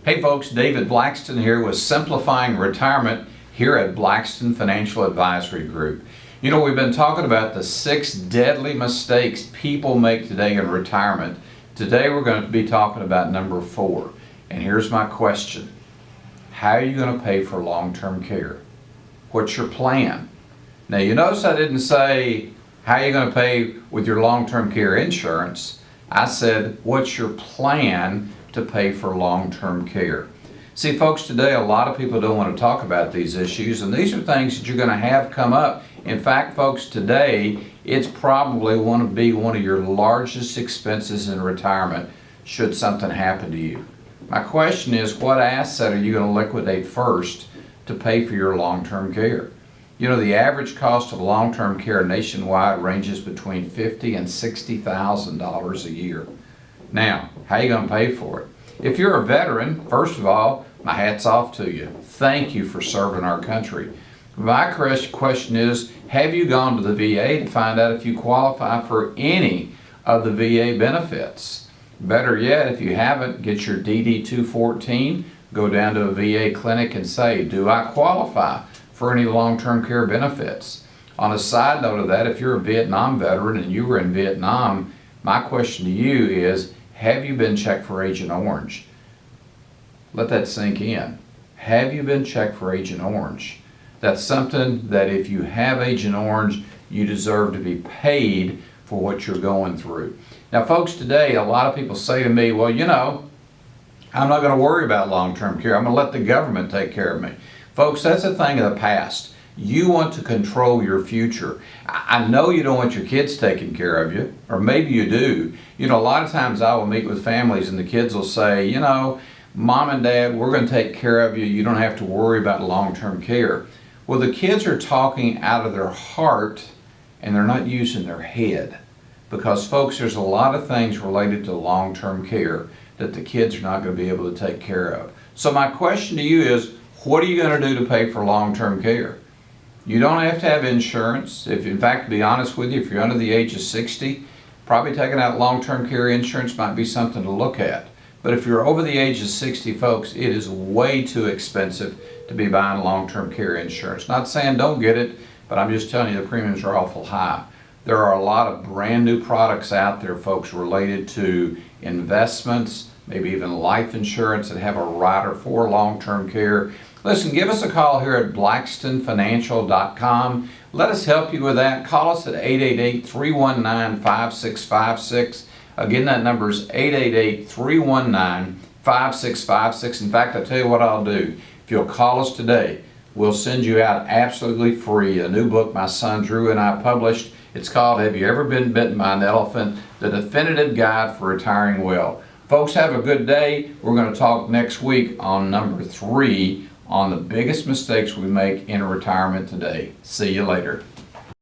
Hey folks, David Blackston here with Simplifying Retirement here at Blackston Financial Advisory Group. You know, we've been talking about the 6 deadly mistakes people make today in retirement. Today we're going to be talking about number 4. And here's my question. How are you going to pay for long-term care? What's your plan? Now you notice I didn't say how are you going to pay with your long-term care insurance. I said what's your plan to pay for long-term care. See folks, today a lot of people don't want to talk about these issues, and these are things that you're going to have come up. In fact folks, today it's probably going to be one of your largest expenses in retirement should something happen to you. My question is, what asset are you going to liquidate first to pay for your long-term care? You know, the average cost of long-term care nationwide ranges between $50,000 and $60,000 a year. Now, how are you going to pay for it? If you're a veteran, first of all, my hat's off to you. Thank you for serving our country. My question is, have you gone to the VA to find out if you qualify for any of the VA benefits? Better yet, if you haven't, get your DD-214, go down to a VA clinic and say, do I qualify for any long-term care benefits? On a side note of that, if you're a Vietnam veteran and you were in Vietnam, my question to you is, have you been checked for Agent Orange? Let that sink in. Have you been checked for Agent Orange? That's something that if you have Agent Orange, you deserve to be paid for what you're going through. Now folks, today a lot of people say to me, well, you know, I'm not going to worry about long-term care. I'm going to let the government take care of me. Folks, that's a thing of the past. You want to control your future. I know you don't want your kids taking care of you, or maybe you do. You know, a lot of times I will meet with families and the kids will say, you know, Mom and Dad, we're going to take care of you. You don't have to worry about long-term care. Well, the kids are talking out of their heart and they're not using their head. Because folks, there's a lot of things related to long-term care that the kids are not going to be able to take care of. So my question to you is, what are you going to do to pay for long-term care? You don't have to have insurance. If, in fact, to be honest with you, if you're under the age of 60, probably taking out long-term care insurance might be something to look at. But if you're over the age of 60, folks, it is way too expensive to be buying long-term care insurance. Not saying don't get it, but I'm just telling you the premiums are awful high. There are a lot of brand new products out there, folks, related to investments, maybe even life insurance that have a rider for long-term care. Listen, give us a call here at blackstonfinancial.com. Let us help you with that. Call us at 888-319-5656. Again, that number is 888-319-5656. In fact, I'll tell you what I'll do. If you'll call us today, we'll send you out absolutely free a new book my son Drew and I published. It's called Have You Ever Been Bitten by an Elephant? The Definitive Guide for Retiring Well. Folks, have a good day. We're going to talk next week on number 3 on the biggest mistakes we make in retirement today. See you later.